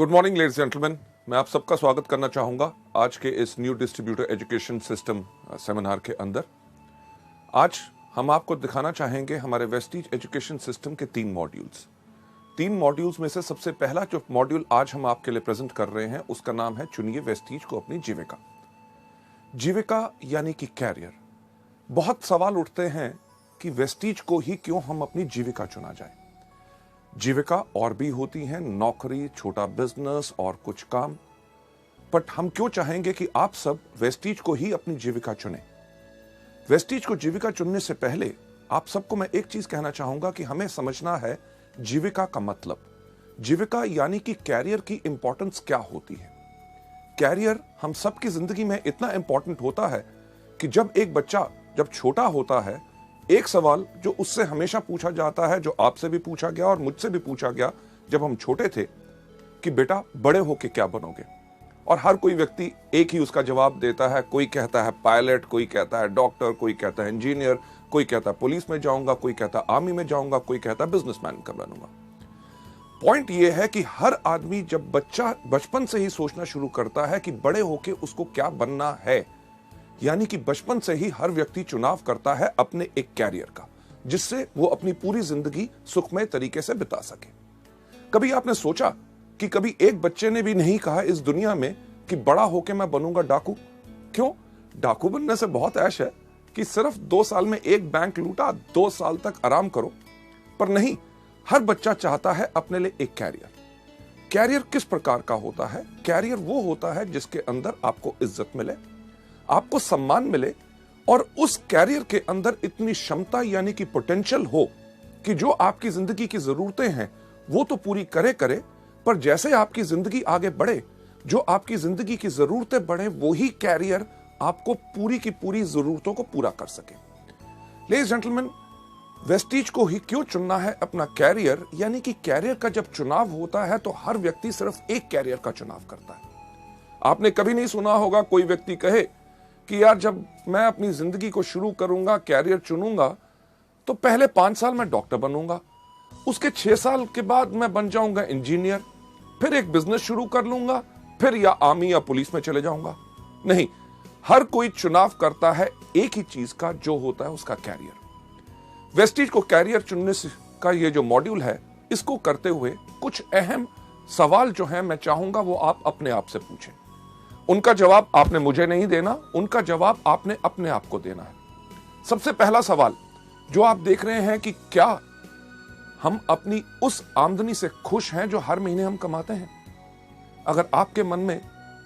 Good morning ladies gentleman, मैं आप सबका स्वागत करना चाहूंगा आज के इस new distributor education system seminar के अंदर। आज हम आपको दिखाना चाहेंगे हमारे वेस्टीज एजुकेशन सिस्टम के तीन मॉड्यूल्स में से सबसे पहला जो मॉड्यूल आज हम आपके लिए प्रेजेंट कर रहे हैं उसका नाम है चुनिए वेस्टीज को अपनी जीविका। जीविका यानी कि कैरियर। बहुत सवाल उठते हैं कि वेस्टीज को ही क्यों हम अपनी जीविका चुना जाए। जीविका और भी होती हैं, नौकरी, छोटा बिजनेस और कुछ काम, बट हम क्यों चाहेंगे कि आप सब वेस्टीज को ही अपनी जीविका चुनें। वेस्टीज को जीविका चुनने से पहले आप सबको मैं एक चीज कहना चाहूंगा कि हमें समझना है जीविका का मतलब। जीविका यानी कि कैरियर की इंपॉर्टेंस क्या होती है। कैरियर हम सबकी जिंदगी में इतना इंपॉर्टेंट होता है कि जब एक बच्चा जब छोटा होता है, एक सवाल जो उससे हमेशा पूछा जाता है, जो आपसे भी पूछा गया और मुझसे भी पूछा गया जब हम छोटे थे, कि बेटा बड़े होके क्या बनोगे। और हर कोई व्यक्ति एक ही उसका जवाब देता है। कोई कहता है पायलट, कोई कहता है डॉक्टर, कोई कहता है इंजीनियर, कोई कहता है पुलिस में जाऊंगा, कोई कहता है आर्मी में जाऊंगा, कोई कहता है बिजनेसमैन का बनूंगा। पॉइंट यह है कि हर आदमी जब बच्चा बचपन से ही सोचना शुरू करता है कि बड़े होके उसको क्या बनना है, यानी कि बचपन से ही हर व्यक्ति चुनाव करता है अपने एक कैरियर का, जिससे वो अपनी पूरी जिंदगी सुखमय तरीके से बिता सके। कभी आपने सोचा कि कभी एक बच्चे ने भी नहीं कहा इस दुनिया में कि बड़ा होके मैं बनूंगा डाकू। क्यों? डाकू बनने से बहुत ऐश है कि सिर्फ 2 साल में एक बैंक लूटा, 2 साल तक आराम करो। पर नहीं, हर बच्चा चाहता है अपने लिए एक कैरियर। कैरियर किस प्रकार का होता है? कैरियर वो होता है जिसके अंदर आपको इज्जत मिले, आपको सम्मान मिले और उस कैरियर के अंदर इतनी क्षमता यानी कि पोटेंशियल हो कि जो आपकी जिंदगी की जरूरतें हैं वो तो पूरी करे, पर जैसे आपकी जिंदगी आगे बढ़े, जो आपकी जिंदगी की जरूरतें बढ़े, वही कैरियर आपको पूरी की पूरी जरूरतों को पूरा कर सके। लेडीज जेंटलमैन, वेस्टीज को ही क्यों चुनना है अपना कैरियर, यानी कि कैरियर का जब चुनाव होता है तो हर व्यक्ति सिर्फ एक कैरियर का चुनाव करता है। आपने कभी नहीं सुना होगा कोई व्यक्ति कहे कि यार जब मैं अपनी जिंदगी को शुरू करूंगा, कैरियर चुनूंगा, तो पहले 5 साल मैं डॉक्टर बनूंगा, उसके 6 साल के बाद मैं बन जाऊंगा इंजीनियर, फिर एक बिजनेस शुरू कर लूंगा, फिर या आर्मी या पुलिस में चले जाऊंगा। नहीं, हर कोई चुनाव करता है एक ही चीज का, जो होता है उसका कैरियर। वेस्टीज को कैरियर चुनने का ये जो मॉड्यूल है, इसको करते हुए कुछ अहम सवाल जो है मैं चाहूंगा वो आप अपने आप से पूछें। उनका जवाब आपने मुझे नहीं देना, उनका जवाब आपने अपने आप को देना है। सबसे पहला सवाल जो आप देख रहे हैं कि क्या हम अपनी उस आमदनी से खुश हैं जो हर महीने हम कमाते हैं? अगर आपके मन में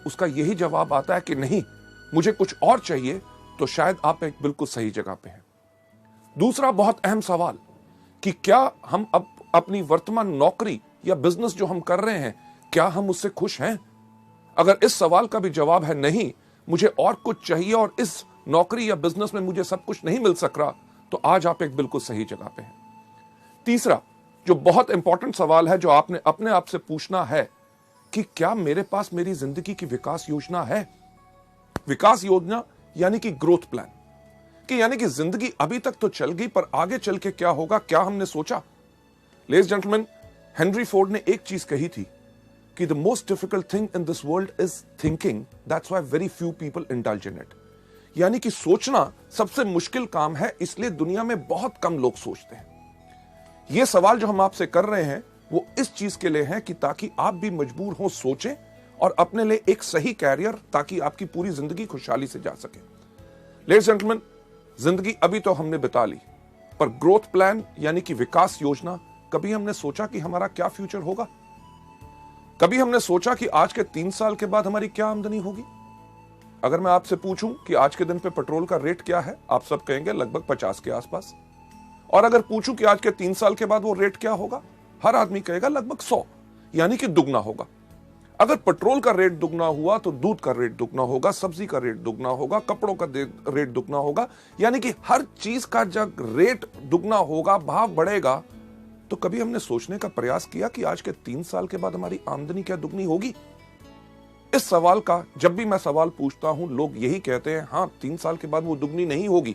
उसका यही जवाब आता है कि नहीं, मुझे कुछ और चाहिए, तो शायद आप एक बिल्कुल सही जगह पे हैं। दूसरा बहुत अहम सवाल कि क्या हम अपनी वर्तमान नौकरी या बिजनेस जो हम कर रहे हैं, क्या हम उससे खुश हैं? अगर इस सवाल का भी जवाब है नहीं, मुझे और कुछ चाहिए और इस नौकरी या बिजनेस में मुझे सब कुछ नहीं मिल सक रहा, तो आज आप एक बिल्कुल सही जगह पे हैं। तीसरा जो बहुत इंपॉर्टेंट सवाल है जो आपने अपने आप से पूछना है कि क्या मेरे पास मेरी जिंदगी की विकास योजना है? विकास योजना यानी कि ग्रोथ प्लान, कि यानी कि जिंदगी अभी तक तो चल गई, पर आगे चल के क्या होगा, क्या हमने सोचा? लेडीज जेंटलमैन, हेनरी फोर्ड ने एक चीज कही थी कि the most difficult thing in this world is thinking, that's why very few people indulge in it। यानी कि सोचना सबसे मुश्किल काम है, इसलिए दुनिया में बहुत कम लोग सोचते हैं। यह सवाल जो हम आपसे कर रहे हैं वो इस चीज के लिए है कि ताकि आप भी मजबूर हो सोचें और अपने लिए एक सही कैरियर, ताकि आपकी पूरी जिंदगी खुशहाली से जा सके। लेडीज जेंटलमैन, जिंदगी अभी तो हमने बिता ली, पर ग्रोथ प्लान यानी कि विकास योजना, कभी हमने सोचा कि हमारा क्या फ्यूचर होगा? कभी हमने सोचा कि आज के 3 साल के बाद हमारी क्या आमदनी होगी? अगर मैं आपसे पूछूं कि आज के दिन पे पेट्रोल का रेट क्या है, आप सब कहेंगे लगभग 50 के आसपास। और अगर पूछूं कि आज के 3 साल के बाद वो रेट क्या होगा, हर आदमी कहेगा लगभग 100, यानी कि दुगना होगा। अगर पेट्रोल का रेट दुगना हुआ तो दूध का रेट दुगना होगा, सब्जी का रेट दुगना होगा, कपड़ों का रेट दुगना होगा, यानी कि हर चीज का जब रेट दुगना होगा, भाव बढ़ेगा। तो कभी हमने सोचने का प्रयास किया कि आज के 3 साल के बाद हमारी आमदनी क्या दुगनी होगी? इस सवाल का जब भी मैं सवाल पूछता हूं, लोग यही कहते हैं, हां 3 साल के बाद वो दुगनी नहीं होगी।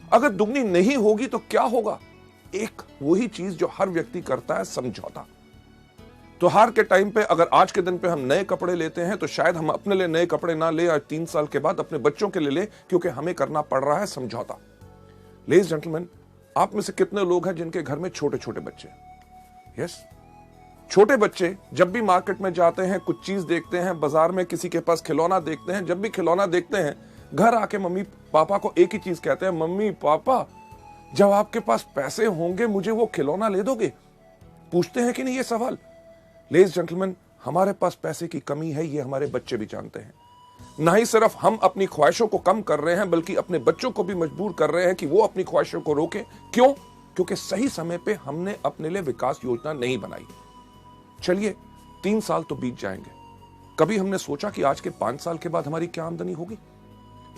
अगर दुगनी नहीं होगी तो क्या होगा? एक वही चीज जो हर व्यक्ति करता है, समझौता। त्योहार के टाइम पे अगर आज के दिन पे हम नए कपड़े लेते हैं तो शायद हम अपने लिए नए कपड़े ना ले, आज 3 साल के बाद अपने बच्चों के लिए ले, क्योंकि हमें करना पड़ रहा है समझौता। लेडीज जेंटलमैन, आप में से कितने लोग हैं जिनके घर में छोटे छोटे बच्चे? यस, छोटे बच्चे जब भी मार्केट में जाते हैं, कुछ चीज देखते हैं, बाजार में किसी के पास खिलौना देखते हैं, जब भी खिलौना देखते हैं घर आके मम्मी पापा को एक ही चीज कहते हैं, मम्मी पापा जब आपके पास पैसे होंगे मुझे वो खिलौना ले दोगे? पूछते हैं कि नहीं ये सवाल? लेडीज जेंटलमैन, हमारे पास पैसे की कमी है, ये हमारे बच्चे भी जानते हैं। ना ही सिर्फ हम अपनी ख्वाहिशों को कम कर रहे हैं, बल्कि अपने बच्चों को भी मजबूर कर रहे हैं कि वो अपनी ख्वाहिशों को रोके। क्यों? क्योंकि सही समय पे हमने अपने लिए विकास योजना नहीं बनाई। चलिए 3 साल तो बीत जाएंगे, कभी हमने सोचा कि आज के 5 साल के बाद हमारी क्या आमदनी होगी?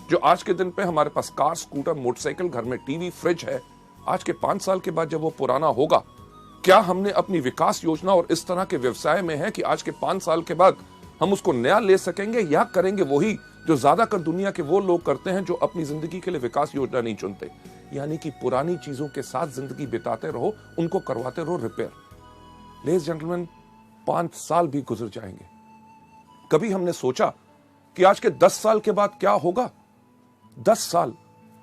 जो आज के दिन पे हमारे पास कार, स्कूटर, मोटरसाइकिल, घर में टीवी, फ्रिज है, आज के 5 साल के बाद जब वो पुराना होगा, क्या हमने अपनी विकास योजना और इस तरह के व्यवसाय में है कि आज के 5 साल के बाद हम उसको नया ले सकेंगे, या करेंगे वही जो ज्यादातर दुनिया के वो लोग करते हैं जो अपनी जिंदगी के लिए विकास योजना नहीं चुनते, यानी कि पुरानी चीजों के साथ जिंदगी बिताते रहो, उनको करवाते रहो रिपेयर। लेडीज जेंटलमैन, 5 साल भी गुजर जाएंगे, कभी हमने सोचा कि आज के 10 साल के बाद क्या होगा? 10 साल,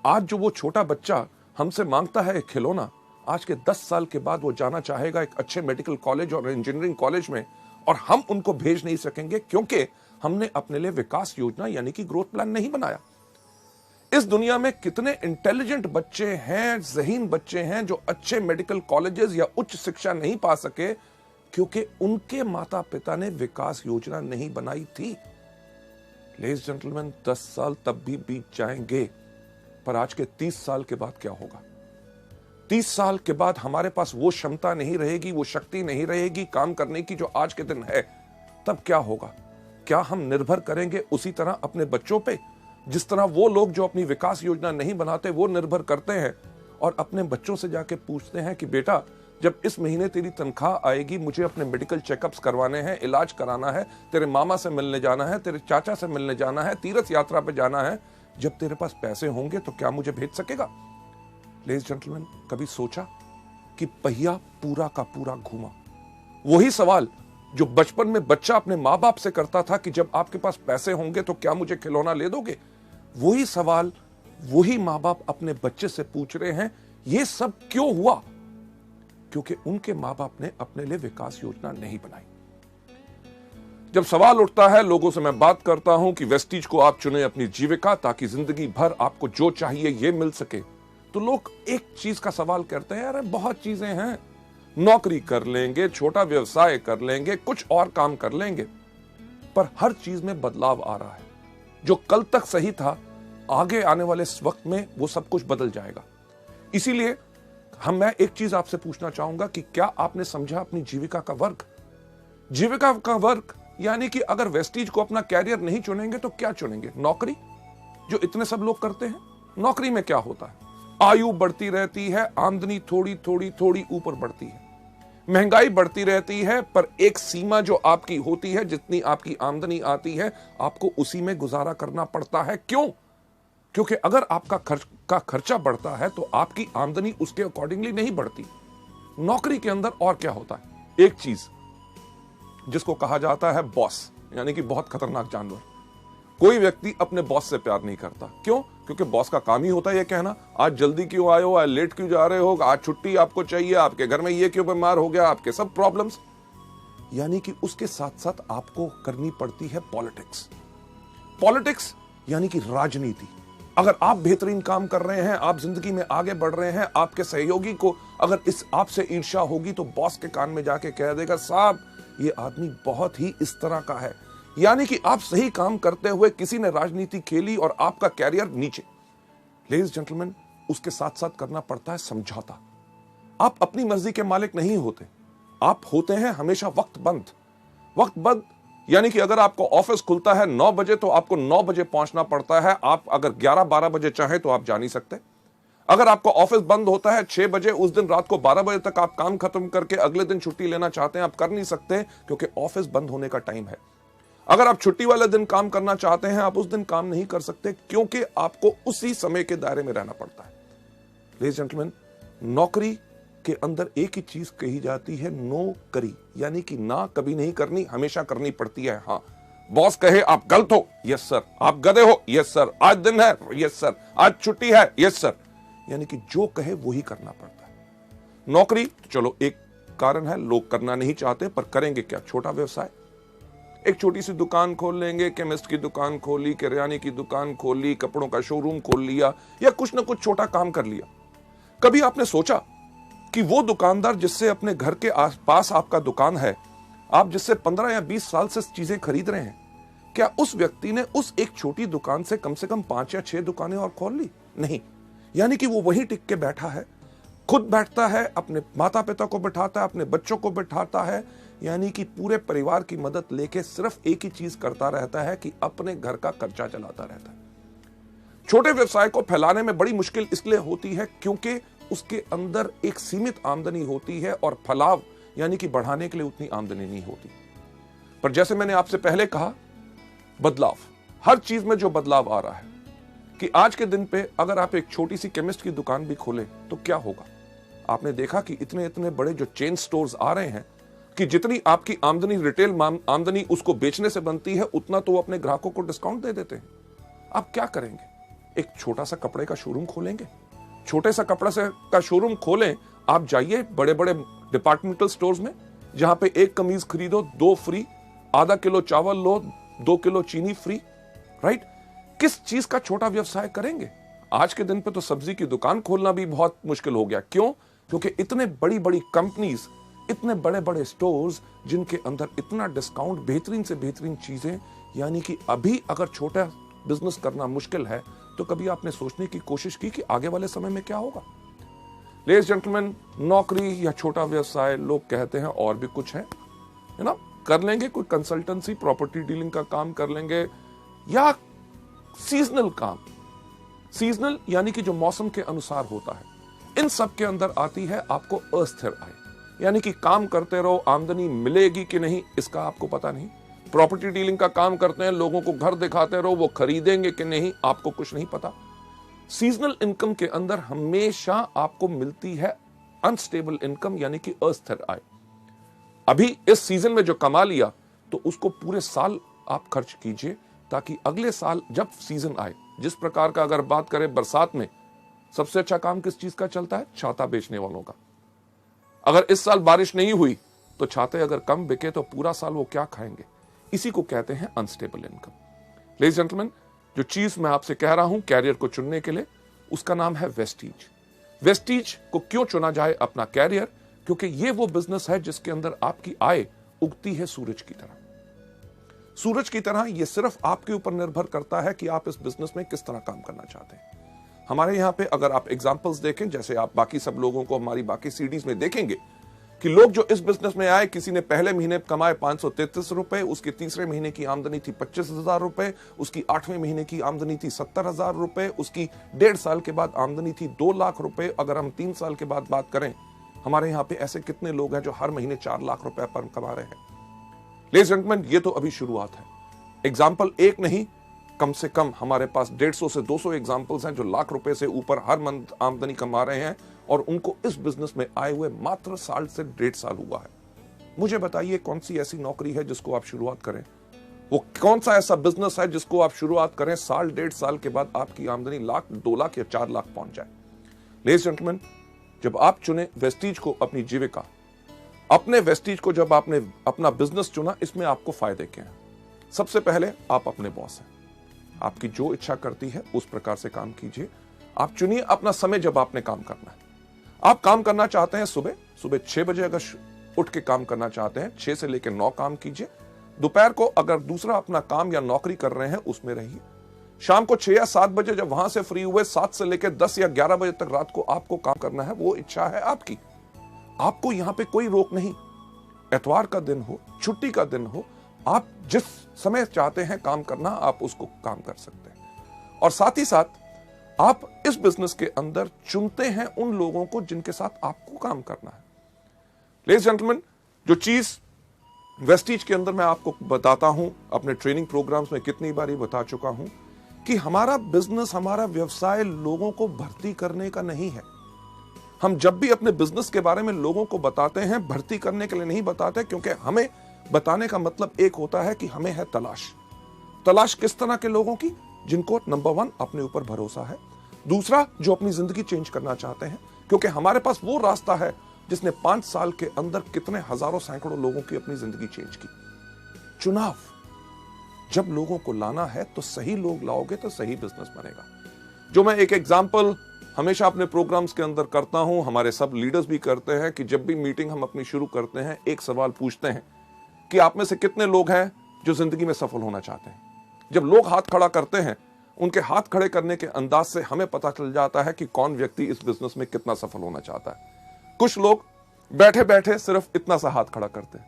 आज जो वो छोटा बच्चा हमसे मांगता है खिलौना, आज के 10 साल के बाद वो जाना चाहेगा एक अच्छे मेडिकल कॉलेज और इंजीनियरिंग कॉलेज में, और हम उनको भेज नहीं सकेंगे क्योंकि हमने अपने लिए विकास योजना यानी कि ग्रोथ प्लान नहीं बनाया। इस दुनिया में कितने इंटेलिजेंट बच्चे हैं, ज़हीन बच्चे हैं जो अच्छे मेडिकल कॉलेजेस या उच्च शिक्षा नहीं पा सके क्योंकि उनके माता पिता ने विकास योजना नहीं बनाई थी। लेडीज जेंटलमैन, 10 साल तब भी बीत जाएंगे, पर आज के 30 साल के बाद क्या होगा? 30 साल के बाद हमारे पास वो क्षमता नहीं रहेगी, वो शक्ति नहीं रहेगी काम करने की जो आज के दिन है। तब क्या होगा? क्या हम निर्भर करेंगे उसी तरह अपने बच्चों पे, जिस तरह वो लोग जो अपनी विकास योजना नहीं बनाते वो निर्भर करते हैं और अपने बच्चों से जाके पूछते हैं कि बेटा जब इस महीने तेरी तनख्वाह आएगी, मुझे अपने मेडिकल चेकअप्स करवाने हैं, इलाज कराना है, तेरे मामा से मिलने जाना है, तेरे चाचा से मिलने जाना है, तीर्थ यात्रा पे जाना है, जब तेरे पास पैसे होंगे तो क्या मुझे भेज सकेगा? लेडीज जेंटलमैन, कभी सोचा कि पहिया पूरा का पूरा घूमा? वही सवाल जो बचपन में बच्चा अपने माँ बाप से करता था कि जब आपके पास पैसे होंगे तो क्या मुझे खिलौना ले दोगे, वही सवाल वही माँ बाप अपने बच्चे से पूछ रहे हैं। ये सब क्यों हुआ? क्योंकि उनके माँ बाप ने अपने लिए विकास योजना नहीं बनाई। जब सवाल उठता है, लोगों से मैं बात करता हूं कि वेस्टीज को आप चुने अपनी जीविका ताकि जिंदगी भर आपको जो चाहिए ये मिल सके, तो लोग एक चीज का सवाल करते हैं, अरे बहुत चीजें हैं, नौकरी कर लेंगे, छोटा व्यवसाय कर लेंगे, कुछ और काम कर लेंगे, पर हर चीज में बदलाव आ रहा है। जो कल तक सही था, आगे आने वाले वक्त में वो सब कुछ बदल जाएगा। इसीलिए मैं एक चीज आपसे पूछना चाहूंगा कि क्या आपने समझा अपनी जीविका का वर्ग? जीविका का वर्ग यानी कि अगर वेस्टीज को अपना कैरियर नहीं चुनेंगे तो क्या चुनेंगे? नौकरी, जो इतने सब लोग करते हैं। नौकरी में क्या होता है? आयु बढ़ती रहती है, आमदनी थोड़ी थोड़ी थोड़ी ऊपर बढ़ती है, महंगाई बढ़ती रहती है, पर एक सीमा जो आपकी होती है, जितनी आपकी आमदनी आती है आपको उसी में गुजारा करना पड़ता है। क्यों? क्योंकि अगर आपका खर्चा बढ़ता है तो आपकी आमदनी उसके अकॉर्डिंगली नहीं बढ़ती। नौकरी के अंदर और क्या होता है? एक चीज जिसको कहा जाता है बॉस, यानी कि बहुत खतरनाक जानवर। कोई व्यक्ति अपने बॉस से प्यार नहीं करता। क्यों? क्योंकि बॉस का काम ही होता है ये कहना, आज जल्दी क्यों आए हो, आज लेट क्यों जा रहे हो, आज छुट्टी आपको चाहिए, आपके घर में ये क्यों बीमार हो गया, आपके सब प्रॉब्लम्स। यानी कि उसके साथ साथ आपको करनी पड़ती है पॉलिटिक्स। पॉलिटिक्स यानी कि राजनीति। अगर आप बेहतरीन काम कर रहे हैं, आप जिंदगी में आगे बढ़ रहे हैं, आपके सहयोगी को अगर इस आपसे ईर्ष्या होगी तो बॉस के कान में जाके कह देगा, साहब ये आदमी बहुत ही इस तरह का है। यानी कि आप सही काम करते हुए किसी ने राजनीति खेली और आपका कैरियर नीचे। लेडीज जेंटलमैन, उसके साथ साथ करना पड़ता है समझौता। आप अपनी मर्जी के मालिक नहीं होते, आप होते हैं हमेशा वक्त बंद। यानी कि अगर आपको ऑफिस खुलता है 9 बजे तो आपको 9 बजे पहुंचना पड़ता है। आप अगर 11-12 बजे चाहें तो आप जा नहीं सकते। अगर आपको ऑफिस बंद होता है 6 बजे, उस दिन रात को 12 बजे तक आप काम खत्म करके अगले दिन छुट्टी लेना चाहते हैं, आप कर नहीं सकते क्योंकि ऑफिस बंद होने का टाइम है। अगर आप छुट्टी वाले दिन काम करना चाहते हैं, आप उस दिन काम नहीं कर सकते क्योंकि आपको उसी समय के दायरे में रहना पड़ता है। लेडीज जेंटलमैन, नौकरी के अंदर एक ही चीज कही जाती है, नो करी, यानी कि ना कभी नहीं करनी, हमेशा करनी पड़ती है। हाँ, बॉस कहे आप गलत हो, यस सर, आप गधे हो, यस सर, आज दिन है, यस सर, आज छुट्टी है, यस सर, यानी कि जो कहे वो ही करना पड़ता है। नौकरी तो चलो एक कारण है, लोग करना नहीं चाहते, पर करेंगे क्या? छोटा व्यवसाय, एक छोटी सी दुकान खोल लेंगे, केमिस्ट की दुकान खोली, किराने की दुकान खोली, कपड़ों का शोरूम खोल लिया, या कुछ ना कुछ छोटा काम कर लिया। कभी आपने सोचा कि वो दुकानदार जिससे अपने घर के आसपास आपका दुकान है, आप जिससे 15 या 20 साल से चीजें खरीद रहे हैं, क्या उस व्यक्ति ने उस एक छोटी दुकान से कम 5 या 6 दुकानें और खोल ली? नहीं, यानी कि वो वहीं टिक के बैठा है, खुद बैठता है, अपने माता पिता को बिठाता है, अपने बच्चों को बिठाता है, यानी कि पूरे परिवार की मदद लेके सिर्फ एक ही चीज करता रहता है कि अपने घर का खर्चा चलाता रहता है। छोटे व्यवसाय को फैलाने में बड़ी मुश्किल इसलिए होती है क्योंकि उसके अंदर एक सीमित आमदनी होती है और फलाव यानी कि बढ़ाने के लिए उतनी आमदनी नहीं होती। पर जैसे मैंने आपसे पहले कहा, बदलाव, हर चीज में जो बदलाव आ रहा है कि आज के दिन पे अगर आप एक छोटी सी केमिस्ट की दुकान भी खोले तो क्या होगा? आपने देखा कि इतने इतने बड़े जो चेन स्टोर्स आ रहे हैं कि जितनी आपकी आमदनी, रिटेल आमदनी उसको बेचने से बनती है, उतना तो वो अपने ग्राहकों को डिस्काउंट दे देते हैं। आप क्या करेंगे? एक छोटा सा कपड़े का शोरूम खोलेंगे? छोटे सा कपड़ा से का शोरूम खोलें, आप जाइए बड़े बड़े डिपार्टमेंटल स्टोर्स में, जहां पे एक कमीज खरीदो 2 फ्री, आधा किलो चावल लो 2 किलो चीनी फ्री, राइट? किस चीज का छोटा व्यवसाय करेंगे? आज के दिन पे तो सब्जी की दुकान खोलना भी बहुत मुश्किल हो गया। क्यों? क्योंकि इतने बड़ी बड़ी कंपनीज, इतने बड़े बड़े स्टोर्स जिनके अंदर इतना डिस्काउंट, बेहतरीन से बेहतरीन चीजें, यानी कि अभी अगर छोटा बिजनेस करना मुश्किल है तो कभी आपने सोचने की कोशिश की कि आगे वाले समय में क्या होगा? लेडीज जेंटलमैन, नौकरी या छोटा व्यवसाय, लोग कहते हैं और भी कुछ है ना, कर लेंगे, कोई कंसल्टेंसी, प्रॉपर्टी डीलिंग का काम कर लेंगे, या सीजनल काम। सीजनल यानी कि जो मौसम के अनुसार होता है। इन सब के अंदर आती है आपको अस्थिर आय, यानी कि काम करते रहो, आमदनी मिलेगी कि नहीं इसका आपको पता नहीं। प्रॉपर्टी डीलिंग का काम करते हैं, लोगों को घर दिखाते रहो, वो खरीदेंगे कि नहीं आपको कुछ नहीं पता। सीजनल इनकम के अंदर हमेशा आपको मिलती है अनस्टेबल इनकम, यानी कि अस्थिर आय। अभी इस सीजन में जो कमा लिया तो उसको पूरे साल आप खर्च कीजिए, ताकि अगले साल जब सीजन आए, जिस प्रकार का अगर बात करें बरसात में, सबसे अच्छा काम किस चीज का चलता है? छाता बेचने वालों का। अगर इस साल बारिश नहीं हुई तो छाते अगर कम बिके तो पूरा साल वो क्या खाएंगे? इसी को कहते हैं अनस्टेबल इनकम। लेडीज जेंटलमैन, जो चीज मैं आपसे कह रहा हूं कैरियर को चुनने के लिए, उसका नाम है वेस्टीज। वेस्टीज को क्यों चुना जाए अपना कैरियर? क्योंकि ये वो बिजनेस है जिसके अंदर आपकी आय उगती है सूरज की तरह। सूरज की तरह ये सिर्फ आपके ऊपर निर्भर करता है कि आप इस बिजनेस में किस तरह काम करना चाहते हैं। हमारे यहाँ पे अगर आप एग्जाम्पल्स देखें, जैसे आप बाकी सब लोगों को हमारी बाकी सीडीज में देखेंगे कि लोग जो इस बिजनेस में आए, किसी ने पहले महीने कमाए 533 रुपए, उसके तीसरे महीने की आमदनी थी 25,000 रुपए, उसकी 8वें महीने की आमदनी थी 70,000 रुपए, उसकी 1.5 साल के बाद आमदनी थी 2 लाख रुपए। अगर हम 3 साल के बाद बात करें, हमारे यहाँ पे ऐसे कितने लोग हैं जो हर महीने 4 लाख रुपए पर कमा रहे हैं। लेडीज एंड जेंटलमैन, ये तो अभी शुरुआत है। एग्जाम्पल एक नहीं, कम से कम हमारे पास 150 से 200 एग्जाम्पल्स हैं जो लाख रुपए से ऊपर हर मंथ आमदनी कमा रहे हैं, और उनको इस बिजनेस में आए हुए मात्र साल से 1.5 साल हुआ है। मुझे बताइए कौन सी ऐसी नौकरी है जिसको आप शुरुआत करें, वो कौन सा ऐसा बिजनेस है जिसको आप शुरुआत करें, साल 1.5 साल के बाद आपकी आमदनी लाख, 2 लाख या 4 लाख पहुंच जाए। लेडीज जेंटलमैन, जब आप चुने वेस्टीज को अपनी जीविका, अपने वेस्टीज को जब आपने अपना बिजनेस चुना, इसमें आपको फायदे क्या हैं? सबसे पहले आप अपने बॉस हैं। आपकी जो इच्छा करती है उस प्रकार से काम कीजिए। आप चुनिए अपना समय जब आपने काम करना है। आप काम करना चाहते हैं सुबह 6 बजे अगर उठ के काम करना चाहते हैं, 6 से लेकर 9 काम कीजिए। दोपहर को अगर दूसरा अपना काम या नौकरी कर रहे हैं उसमें रहिए। शाम को 6 या 7 बजे जब वहां से फ्री हुए, 7 से लेकर 10 या 11 बजे तक रात को आपको काम करना है, वो इच्छा है आपकी। आपको यहां पे कोई रोक नहीं। एतवार का दिन हो, छुट्टी का दिन हो, आप जिस समय चाहते हैं काम करना, आप उसको काम कर सकते हैं। और साथ ही साथ आप इस बिजनेस के अंदर चुनते हैं उन लोगों को जिनके साथ आपको काम करना है। लेडीज जेंटलमैन, जो चीज वेस्टीज के अंदर मैं आपको बताता हूं, अपने ट्रेनिंग प्रोग्राम्स में कितनी बारी बता चुका हूं कि हमारा बिजनेस, हमारा व्यवसाय लोगों को भर्ती करने का नहीं है। हम जब भी अपने बिजनेस के बारे में लोगों को बताते हैं, भर्ती करने के लिए नहीं बताते, क्योंकि हमें बताने का मतलब एक होता है कि हमें है तलाश किस तरह के लोगों की, जिनको नंबर 1 अपने ऊपर भरोसा है, दूसरा जो अपनी जिंदगी चेंज करना चाहते हैं, क्योंकि हमारे पास वो रास्ता है जिसने 5 साल के अंदर कितने हजारों सैकड़ों लोगों की अपनी जिंदगी चेंज की। चुनाव, जब लोगों को लाना है तो सही लोग लाओगे तो सही बिजनेस बनेगा। जो मैं एक एग्जांपल हमेशा अपने प्रोग्राम्स के अंदर करता हूं, हमारे सब लीडर्स भी करते हैं, कि जब भी मीटिंग हम अपनी शुरू करते हैं एक सवाल पूछते हैं कि आप में से कितने लोग हैं जो जिंदगी में सफल होना चाहते हैं। जब लोग हाथ खड़ा करते हैं, उनके हाथ खड़े करने के अंदाज से हमें पता चल जाता है कि कौन व्यक्ति इस बिजनेस में कितना सफल होना चाहता है। कुछ लोग बैठे बैठे सिर्फ इतना सा हाथ खड़ा करते हैं,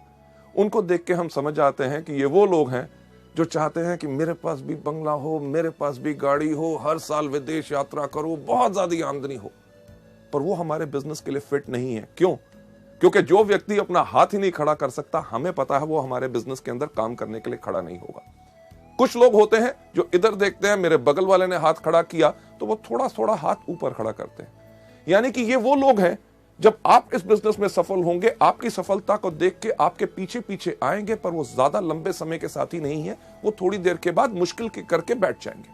उनको देख के हम समझ जाते हैं कि ये वो लोग हैं जो चाहते हैं कि मेरे पास भी बंगला हो, मेरे पास भी गाड़ी हो, हर साल विदेश यात्रा करो, बहुत ज्यादा आमदनी हो। पर वो हमारे बिजनेस के लिए फिट नहीं है। क्यों? क्योंकि जो व्यक्ति अपना हाथ ही नहीं खड़ा कर सकता, हमें पता है वो हमारे बिजनेस के अंदर काम करने के लिए खड़ा नहीं होगा। कुछ लोग होते हैं जो इधर देखते हैं, मेरे बगल वाले ने हाथ खड़ा किया तो वो थोड़ा थोड़ा हाथ ऊपर खड़ा करते हैं। यानी कि ये वो लोग हैं, जब आप इस बिजनेस में सफल होंगे, आपकी सफलता को देख के आपके पीछे पीछे आएंगे, पर वो ज्यादा लंबे समय के साथी नहीं है, वो थोड़ी देर के बाद मुश्किल के करके बैठ जाएंगे।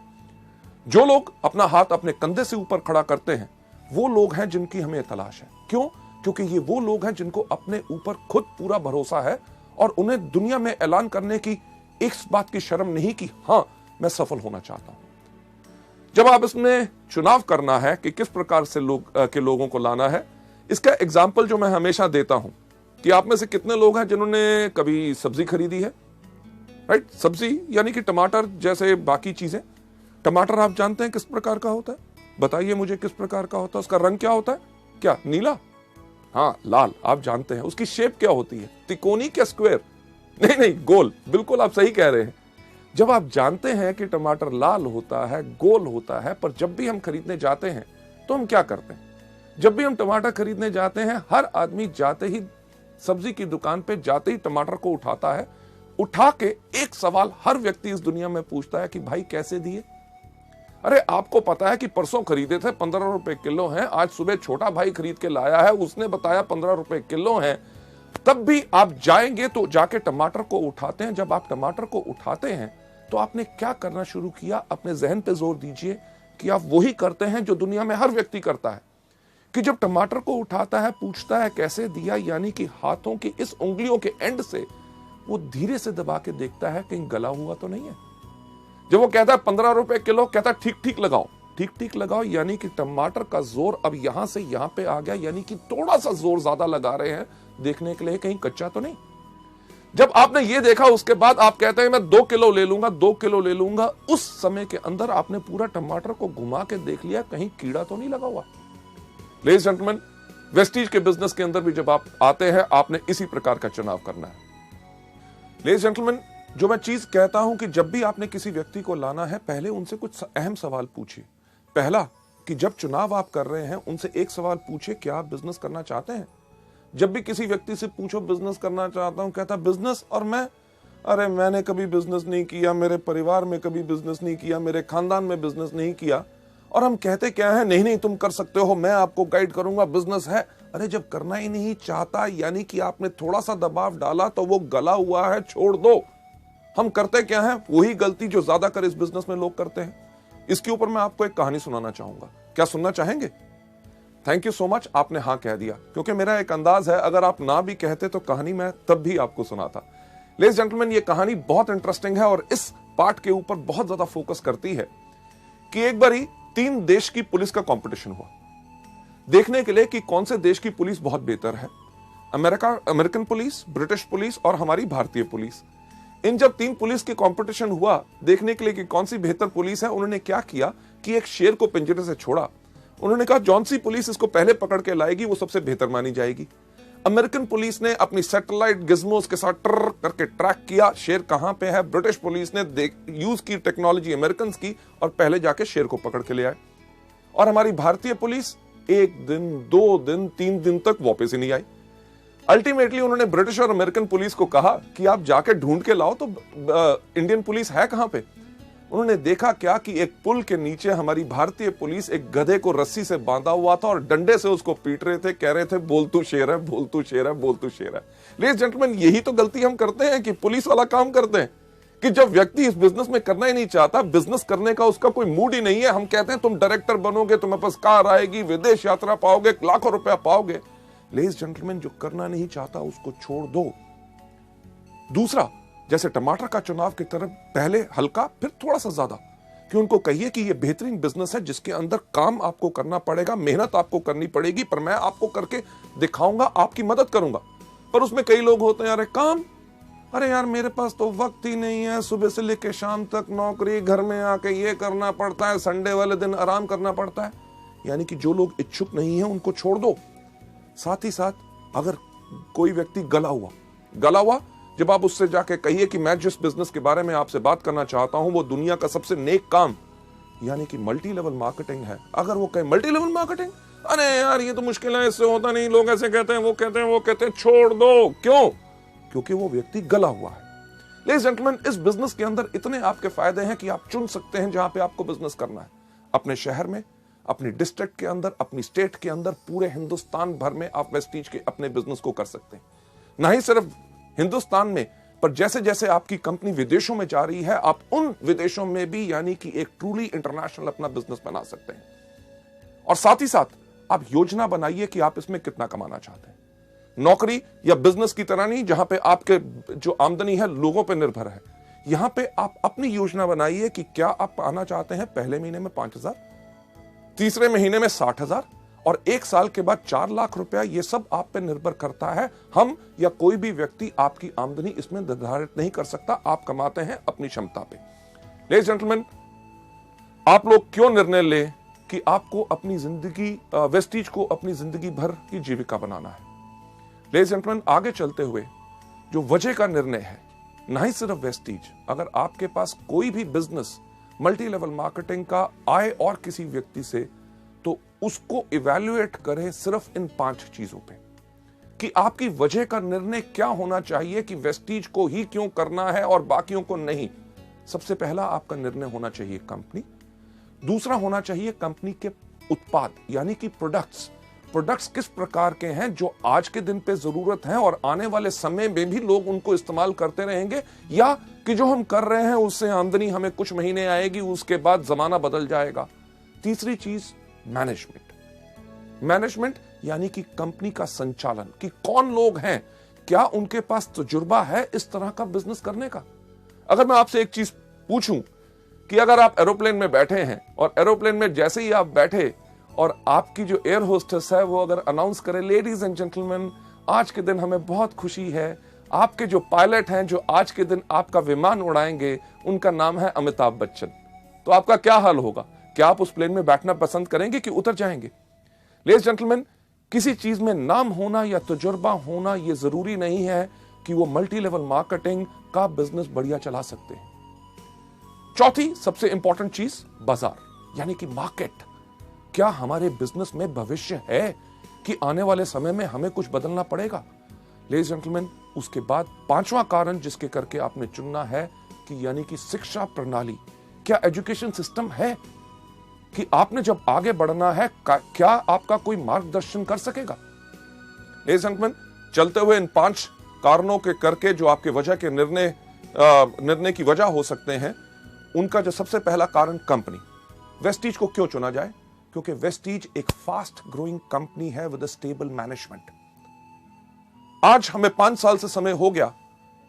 जो लोग अपना हाथ अपने कंधे से ऊपर खड़ा करते हैं, वो लोग हैं जिनकी हमें तलाश है। क्यों? क्योंकि ये वो लोग हैं जिनको अपने ऊपर खुद पूरा भरोसा है और उन्हें दुनिया में ऐलान करने की इस बात की शर्म नहीं कि हां, मैं सफल होना चाहता हूं। जब आप इसमें चुनाव करना है कि किस प्रकार से लोगों को लाना है, इसका एग्जाम्पल जो मैं हमेशा देता हूं कि आप में से कितने लोग हैं जिन्होंने कभी सब्जी खरीदी है, राइट? सब्जी यानी कि टमाटर जैसे बाकी चीजें। टमाटर आप जानते हैं किस प्रकार का होता है? बताइए मुझे किस प्रकार का होता है? उसका रंग क्या होता है? क्या नीला? हाँ, लाल। आप जानते हैं। उसकी शेप क्या होती है? तिकोनी क्या स्क्वायर? नहीं, गोल। बिल्कुल आप सही कह रहे हैं। जब आप जानते हैं कि टमाटर लाल होता है, गोल होता है, पर जब भी हम खरीदने जाते हैं तो हम क्या करते हैं? जब भी हम टमाटर खरीदने जाते हैं, हर आदमी जाते ही सब्जी की दुकान पे जाते ही टमाटर को उठाता है। उठा के एक सवाल हर व्यक्ति इस दुनिया में पूछता है कि भाई कैसे दिए? अरे आपको पता है कि परसों खरीदे थे 15 रुपए किलो हैं, आज सुबह छोटा भाई खरीद के लाया है, उसने बताया 15 रुपए किलो हैं। तब भी आप जाएंगे तो जाके टमाटर को उठाते हैं। जब आप टमाटर को उठाते हैं तो आपने क्या करना शुरू किया? अपने जहन पे जोर दीजिए कि आप वही करते हैं जो दुनिया में हर व्यक्ति करता है, कि जब टमाटर को उठाता है पूछता है कैसे दिया, यानी कि हाथों की इस उंगलियों के एंड से वो धीरे से दबा के देखता है कहीं गला हुआ तो नहीं है। जब वो कहता है 15 रुपए किलो, कहता है ठीक ठीक लगाओ, ठीक ठीक लगाओ, यानी कि टमाटर का जोर अब यहां से यहां पे आ गया, यानी कि थोड़ा सा जोर ज्यादा लगा रहे हैं देखने के लिए कहीं कच्चा तो नहीं। जब आपने ये देखा उसके बाद आप कहते हैं मैं 2 किलो ले लूंगा, 2 किलो ले लूंगा। उस समय के अंदर आपने पूरा टमाटर को घुमा के देख लिया कहीं कीड़ा तो नहीं लगा हुआ। लेडीज एंड जेंटलमैन, वेस्टीज के बिजनेस के अंदर भी जब आप आते हैं, आपने इसी प्रकार का चुनाव करना है। लेडीज एंड जेंटलमैन, जो मैं चीज कहता हूं कि जब भी आपने किसी व्यक्ति को लाना है, पहले उनसे कुछ अहम सवाल पूछिए। पहला, कि जब चुनाव आप कर रहे हैं उनसे एक सवाल पूछिए, क्या आप बिजनेस करना चाहते हैं? जब भी किसी व्यक्ति से पूछो बिजनेस करना चाहता हूं, कहता बिजनेस और मैं, अरे मैंने कभी बिजनेस नहीं किया, मेरे परिवार में कभी बिजनेस नहीं किया, मेरे खानदान में बिजनेस नहीं किया। और हम कहते क्या है, नहीं नहीं तुम कर सकते हो, मैं आपको गाइड करूंगा, बिजनेस है। अरे जब करना ही नहीं चाहता, यानी कि आपने थोड़ा सा दबाव डाला तो वो गला हुआ है, छोड़ दो। हम करते क्या है, वही गलती जो ज्यादातर इस बिजनेस में लोग करते हैं। इसके ऊपर मैं आपको एक कहानी सुनाना चाहूंगा। क्या सुनना चाहेंगे? थैंक यू सो मच, आपने हाँ कह दिया, क्योंकि मेरा एक अंदाज है अगर आप ना भी कहते तो कहानी मैं तब भी आपको सुनाता। लेडीज जेंटलमैन, ये कहानी बहुत इंटरेस्टिंग है और इस पार्ट के ऊपर बहुत ज्यादा फोकस करती है कि एक बारी 3 देश की पुलिस का कंपटीशन हुआ, देखने के लिए कि कौन से देश की पुलिस बहुत बेहतर है। अमेरिकन पुलिस, ब्रिटिश पुलिस और हमारी भारतीय पुलिस। इन जब 3 पुलिस के कंपटीशन हुआ देखने के लिए कि कौन सी बेहतर पुलिस है, उन्होंने क्या किया कि एक शेर को पिंजरे से छोड़ा। उन्होंने कहा जौन सी पुलिस इसको पहले पकड़ के लाएगी वो सबसे बेहतर मानी जाएगी। अमेरिकन पुलिस ने अपनी सैटेलाइट गिज्मोस के साथ ट्र करके ट्रैक किया शेर कहां पे है। ब्रिटिश पुलिस ने यूज की टेक्नोलॉजी अमेरिकन की और पहले जाके शेर को पकड़ के ले आए। और हमारी भारतीय पुलिस 1 दिन, 2 दिन, 3 दिन तक वापस ही नहीं आई। अल्टीमेटली उन्होंने ब्रिटिश और अमेरिकन पुलिस को कहा कि आप जाके ढूंढ के लाओ तो इंडियन पुलिस है कहां पे। उन्होंने देखा क्या कि एक पुल के नीचे हमारी भारतीय पुलिस एक गधे को रस्सी से बांधा हुआ था और डंडे से उसको पीट रहे थे, कह रहे थे बोल तू शेर है, बोल तू शेर है, बोल तू शेर है। लेडीज जेंटलमैन, यही तो गलती हम करते हैं कि पुलिस वाला काम करते हैं कि जब व्यक्ति इस बिजनेस में करना ही नहीं चाहता, बिजनेस करने का उसका कोई मूड ही नहीं है, हम कहते हैं तुम डायरेक्टर बनोगे, तुम्हें पास कार आएगी, विदेश यात्रा पाओगे, लाखों रुपया पाओगे। लेडीज जेंटलमैन, जो करना नहीं चाहता उसको छोड़ दो। दूसरा, जैसे टमाटर का चुनाव की तरफ, पहले हल्का फिर थोड़ा सा ज्यादा, कि उनको कहिए कि ये बेहतरीन बिजनेस है जिसके अंदर काम आपको करना पड़ेगा, मेहनत आपको करनी पड़ेगी, पर मैं आपको करके दिखाऊंगा, आपकी मदद करूंगा। पर उसमें कई लोग होते हैं, अरे काम, अरे यार मेरे पास तो वक्त ही नहीं है, सुबह से लेकर शाम तक नौकरी, घर में आके ये करना पड़ता है, संडे वाले दिन आराम करना पड़ता है। यानी कि जो लोग इच्छुक नहीं है उनको छोड़ दो। साथ ही साथ अगर कोई व्यक्ति गला हुआ, जब आप उससे जाके कहिए कि मैं जिस बिजनेस के बारे में आपसे बात करना चाहता हूं वो दुनिया का सबसे नेक काम यानी कि मल्टी लेवल मार्केटिंग है। अगर वो कहे मल्टी लेवल मार्केटिंग, अरे यार ये तो मुश्किल है, इससे होता नहीं, लोग ऐसे कहते हैं, वो कहते हैं, छोड़ दो। क्यों? क्योंकि वो व्यक्ति गला हुआ है। लेडीज जेंटलमैन, इस बिजनेस के अंदर इतने आपके फायदे हैं कि आप चुन सकते हैं जहां पे आपको बिजनेस करना है। अपने शहर में, अपनी डिस्ट्रिक्ट के अंदर, अपनी स्टेट के अंदर, पूरे हिंदुस्तान भर में आप वेस्टीज के अपने बिजनेस को कर सकते हैं। ना ही सिर्फ हिंदुस्तान में, पर जैसे जैसे आपकी कंपनी विदेशों में जा रही है, आप उन विदेशों में भी यानी कि एक ट्रूली इंटरनेशनल अपना बिजनेस बना सकते हैं। और साथ ही साथ आप योजना बनाइए कि आप इसमें कितना कमाना चाहते हैं। नौकरी या बिजनेस की तरह नहीं जहां पे आपके जो आमदनी है लोगों पे निर्भर है। यहां पे आप अपनी योजना बनाइए कि क्या आप पाना चाहते हैं पहले महीने में 5,000, तीसरे महीने में 60,000 और 1 साल के बाद 4 लाख रुपया। ये सब आप पे निर्भर करता है। हम या कोई भी व्यक्ति आपकी आमदनी इसमें निर्धारित नहीं कर सकता। आप कमाते हैं अपनी क्षमता पे। लेडीज जेंटलमैन, आप लोग क्यों निर्णय लें कि आपको अपनी जिंदगी, वेस्टीज को अपनी जिंदगी भर की जीविका बनाना है। लेडीज जेंटलमैन, आगे चलते हुए जो वजह का निर्णय है, ना ही सिर्फ वेस्टीज, अगर आपके पास कोई भी बिजनेस मल्टी लेवल मार्केटिंग का आए और किसी व्यक्ति से, तो उसको इवैल्यूएट करें सिर्फ इन 5 चीजों पे कि आपकी वजह का निर्णय क्या होना चाहिए कि वेस्टीज को ही क्यों करना है और बाकियों को नहीं। सबसे पहला आपका निर्णय होना चाहिए कंपनी। दूसरा होना चाहिए कंपनी के उत्पाद यानी कि प्रोडक्ट्स किस प्रकार के हैं जो आज के दिन पे जरूरत है और आने वाले समय में भी लोग उनको इस्तेमाल करते रहेंगे, या कि जो हम कर रहे हैं उससे आमदनी हमें कुछ महीने आएगी, उसके बाद जमाना बदल जाएगा। तीसरी चीज मैनेजमेंट यानी कि कंपनी का संचालन, कि कौन लोग हैं, क्या उनके पास तजुर्बा है इस तरह का बिजनेस करने का। अगर मैं आपसे एक चीज पूछूं कि अगर आप एरोप्लेन में बैठे हैं और एरोप्लेन में जैसे ही आप बैठे और आपकी जो एयर होस्टेस है वो अगर अनाउंस करे, लेडीज एंड जेंटलमैन, आज के दिन हमें बहुत खुशी है, आपके जो पायलट हैं जो आज के दिन आपका विमान उड़ाएंगे उनका नाम है अमिताभ बच्चन, तो आपका क्या हाल होगा? क्या आप उस प्लेन में बैठना पसंद करेंगे कि उतर जाएंगे? लेडीज जेंटलमैन, किसी चीज में नाम होना या तजुर्बा होना यह जरूरी नहीं है कि वो मल्टी लेवल मार्केटिंग का बिजनेस बढ़िया चला सकते हैं। चौथी सबसे इंपॉर्टेंट चीज, बाजार यानी कि मार्केट। क्या हमारे बिजनेस में भविष्य है कि आने वाले समय में हमें कुछ बदलना पड़ेगा? लेडीज जेंटलमैन, उसके बाद 5वां कारण जिसके करके आपने चुनना है कि यानी कि शिक्षा प्रणाली। क्या एजुकेशन सिस्टम है कि आपने जब आगे बढ़ना है क्या आपका कोई मार्गदर्शन कर सकेगा? लेडीज जेंटलमैन, चलते हुए इन 5 कारणों के करके जो आपके वजह के निर्णय की वजह हो सकते हैं, उनका जो सबसे पहला कारण कंपनी। वेस्टीज को क्यों चुना जाए? क्योंकि वेस्टीज एक फास्ट ग्रोइंग कंपनी है विद अ स्टेबल मैनेजमेंट। आज हमें 5 साल से समय हो गया,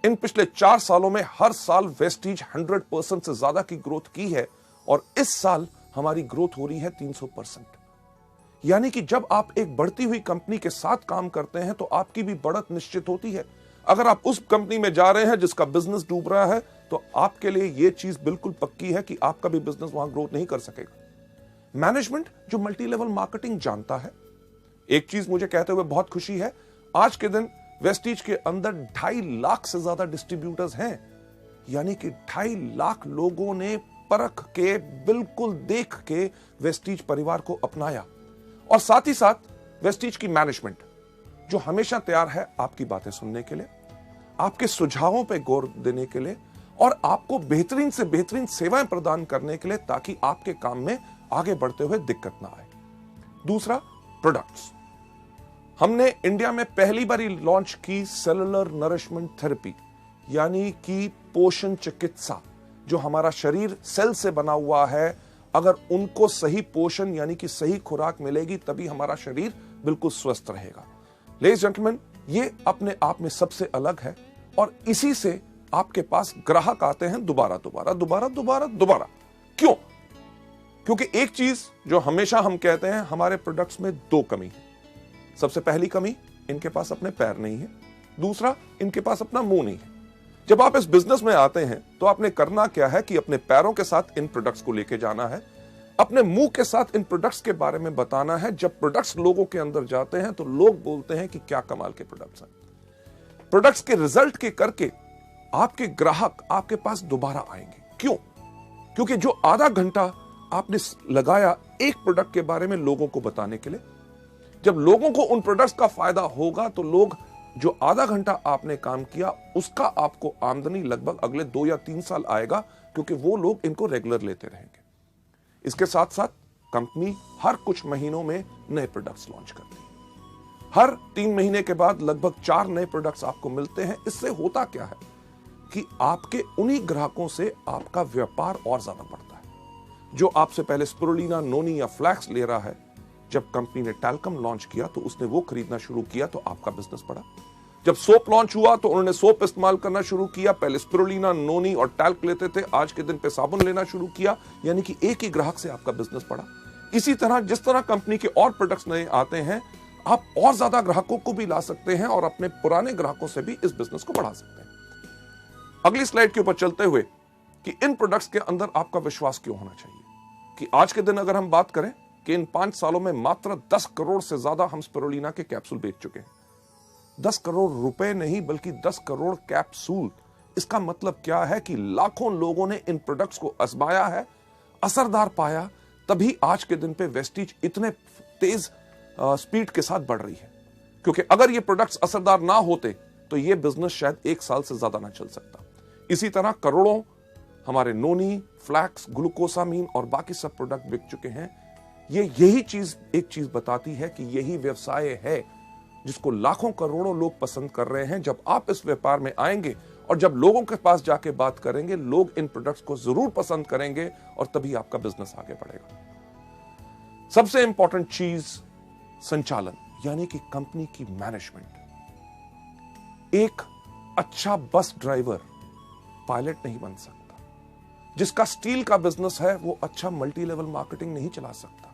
इन पिछले 4 सालों में हर साल वेस्टीज 100% से ज्यादा की ग्रोथ की है और इस साल हमारी ग्रोथ हो रही है 300%। यानी कि जब आप एक बढ़ती हुई कंपनी के साथ काम करते हैं तो आपकी भी बढ़त निश्चित होती है। अगर आप उस कंपनी में जा रहे हैं जिसका बिजनेस डूब रहा है तो आपके लिए यह चीज बिल्कुल पक्की है कि आपका भी बिजनेस वहां ग्रोथ नहीं कर सकेगा। मैनेजमेंट जो मल्टी लेवल मार्केटिंग जानता है, एक चीज मुझे कहते हुए बहुत खुशी है, आज के दिन वेस्टीज के अंदर 2.5 लाख से ज्यादा डिस्ट्रीब्यूटर्स हैं। यानी कि 2.5 लाख लोगों ने परख के, बिल्कुल देख के वेस्टीज परिवार को अपनाया। और साथ ही साथ वेस्टीज की मैनेजमेंट जो हमेशा तैयार है आपकी बातें सुनने के लिए, आपके सुझावों पे गौर देने के लिए और आपको बेहतरीन से बेहतरीन सेवाएं प्रदान करने के लिए, ताकि आपके काम में आगे बढ़ते हुए दिक्कत ना आए। दूसरा, प्रोडक्ट्स। हमने इंडिया में पहली बार लॉन्च की सेलुलर नरिशमेंट थेरेपी, यानी कि पोषण चिकित्सा। जो हमारा शरीर सेल से बना हुआ है, अगर उनको सही पोषण यानी कि सही खुराक मिलेगी, तभी हमारा शरीर बिल्कुल स्वस्थ रहेगा। लेडीज जेंटलमैन, ये अपने आप में सबसे अलग है, और इसी से आपके पास ग्राहक आते हैं दोबारा दोबारा दोबारा दोबारा दोबारा। क्यों? क्योंकि एक चीज जो हमेशा हम कहते हैं, हमारे प्रोडक्ट्स में दो कमी है। सबसे पहली कमी, इनके पास अपने पैर नहीं है। दूसरा, इनके पास अपना मुंह नहीं है। जब आप इस बिजनेस में आते हैं तो आपने करना क्या है कि अपने पैरों के साथ इन प्रोडक्ट्स को लेके जाना है, अपने मुंह के साथ इन प्रोडक्ट्स के बारे में बताना है। जब प्रोडक्ट्स लोगों के अंदर जाते हैं तो लोग बोलते हैं कि क्या कमाल के प्रोडक्ट्स हैं। प्रोडक्ट्स के रिजल्ट के करके आपके ग्राहक आपके पास दोबारा आएंगे। क्यों? क्योंकि जो आधा घंटा आपने लगाया एक प्रोडक्ट के बारे में लोगों को बताने के लिए, जब लोगों को उन प्रोडक्ट्स का फायदा होगा तो लोग जो आधा घंटा आपने काम किया उसका आपको आमदनी लगभग अगले 2 या 3 साल आएगा, क्योंकि वो लोग इनको रेगुलर लेते रहेंगे। इसके साथ साथ कंपनी हर कुछ महीनों में नए प्रोडक्ट्स लॉन्च करती है। हर 3 महीने के बाद लगभग 4 नए प्रोडक्ट्स आपको मिलते हैं। इससे होता क्या है कि आपके उन्हीं ग्राहकों से आपका व्यापार और ज्यादा बढ़ता है। जो आपसे पहले स्पिरुलिना, नोनी या फ्लैक्स ले रहा है, जब कंपनी ने टैल्कम लॉन्च किया तो उसने वो खरीदना शुरू किया तो आपका बिजनेस बढ़ा। जब सोप लॉन्च हुआ तो उन्होंने सोप इस्तेमाल करना शुरू किया। पहले स्पिरुलिना, नोनी और टैल्क लेते थे, आज के दिन पे साबुन लेना शुरू किया, यानी कि एक ही ग्राहक से आपका बिजनेस बढ़ा। इसी तरह जिस तरह कंपनी के और प्रोडक्ट्स नए आते हैं, आप और ज्यादा ग्राहकों को भी ला सकते हैं और अपने पुराने ग्राहकों से भी इस बिजनेस को बढ़ा सकते हैं। अगली स्लाइड के ऊपर चलते हुए कि इन प्रोडक्ट्स के अंदर आपका विश्वास क्यों होना चाहिए, कि आज के दिन अगर हम बात करें कि इन 5 सालों में मात्र 10 करोड़ से ज्यादा हम स्पिरुलिना के कैप्सूल बेच चुके हैं। 10 करोड़ रुपए नहीं, बल्कि 10 करोड़ कैप्सूल। इसका मतलब क्या है कि लाखों लोगों ने इन प्रोडक्ट्स को आजमाया है, असरदार पाया, तभी आज के दिन पे वेस्टीज इतने तेज स्पीड के साथ बढ़ रही है। क्योंकि अगर ये प्रोडक्ट्स असरदार ना होते तो ये बिजनेस शायद 1 साल से ज्यादा ना चल सकता। इसी तरह करोड़ों हमारे नोनी, फ्लैक्स, ग्लूकोसामीन और बाकी सब प्रोडक्ट बिक चुके हैं। यही चीज एक चीज बताती है कि यही व्यवसाय है जिसको लाखों करोड़ों लोग पसंद कर रहे हैं। जब आप इस व्यापार में आएंगे और जब लोगों के पास जाके बात करेंगे, लोग इन प्रोडक्ट्स को जरूर पसंद करेंगे और तभी आपका बिजनेस आगे बढ़ेगा। सबसे इंपॉर्टेंट चीज संचालन, यानी कि कंपनी की मैनेजमेंट। एक अच्छा बस ड्राइवर पायलट नहीं बन सकता। जिसका स्टील का बिजनेस है वो अच्छा मल्टी लेवल मार्केटिंग नहीं चला सकता।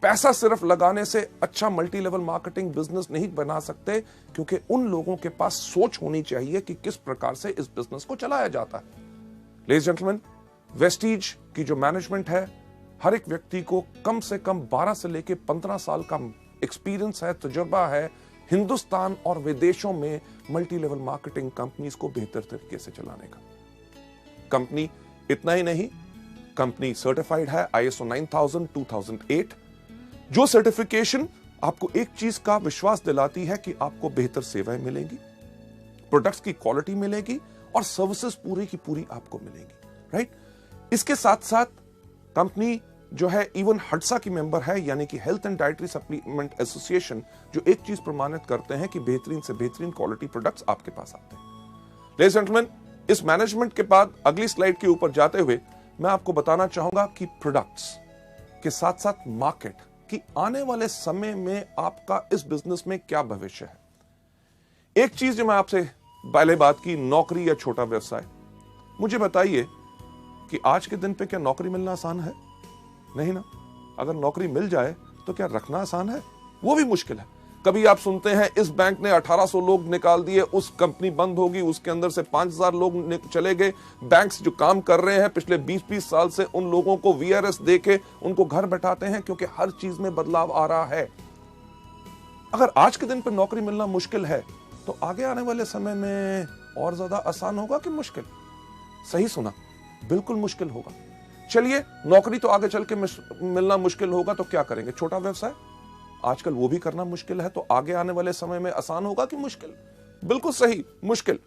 पैसा सिर्फ लगाने से अच्छा मल्टी लेवल मार्केटिंग बिजनेस नहीं बना सकते, क्योंकि उन लोगों के पास सोच होनी चाहिए कि किस प्रकार से इस बिजनेस को चलाया जाता है। लेडीज जेंटलमैन, वेस्टीज की जो मैनेजमेंट है, हर एक व्यक्ति को कम से कम 12 से लेकर 15 साल का एक्सपीरियंस है, तजुर्बा है हिंदुस्तान और विदेशों में मल्टी लेवल मार्केटिंग कंपनीज को बेहतर तरीके से चलाने का। कंपनी इतना ही नहीं, कंपनी सर्टिफाइड है ISO 9000 2008, जो सर्टिफिकेशन आपको एक चीज का विश्वास दिलाती है कि आपको बेहतर सेवाएं मिलेंगी, प्रोडक्ट्स की क्वालिटी मिलेगी और सर्विसेज पूरी की पूरी आपको मिलेंगी, राइट। इसके साथ साथ कंपनी जो है इवन हडसा की मेंबर है, यानी कि health and dietary supplement association, जो एक चीज प्रमाणित करते हैं कि बेहतरीन से बेहतरीन क्वालिटी प्रोडक्ट्स आपके पास आते हैं। लेडीज एंड जेंटलमैन, इस मैनेजमेंट के बाद अगली स्लाइड के ऊपर जाते हुए मैं आपको बताना चाहूंगा कि प्रोडक्ट्स के साथ साथ मार्केट कि आने वाले समय में आपका इस बिजनेस में क्या भविष्य है। एक चीज जो मैं आपसे पहले बात की, नौकरी या छोटा व्यवसाय। मुझे बताइए कि आज के दिन पे क्या नौकरी मिलना आसान है? नहीं ना। अगर नौकरी मिल जाए तो क्या रखना आसान है? वो भी मुश्किल है। कभी आप सुनते हैं इस बैंक ने 1800 लोग निकाल दिए, उस कंपनी बंद होगी, उसके अंदर से 5000 लोग चले गए। बैंक्स जो काम कर रहे हैं पिछले 20-20 साल से, उन लोगों को VRS देके उनको घर बैठाते हैं, क्योंकि हर चीज में बदलाव आ रहा है। अगर आज के दिन पर नौकरी मिलना मुश्किल है तो आगे आने वाले समय में और ज्यादा आसान होगा कि मुश्किल? सही सुना, बिल्कुल मुश्किल होगा। चलिए, नौकरी तो आगे चल के मिलना मुश्किल होगा तो क्या करेंगे? छोटा व्यवसाय आजकल वो भी करना मुश्किल है, तो आगे आने वाले समय में आसान होगा कि मुश्किल? बिल्कुल सही, मुश्किल।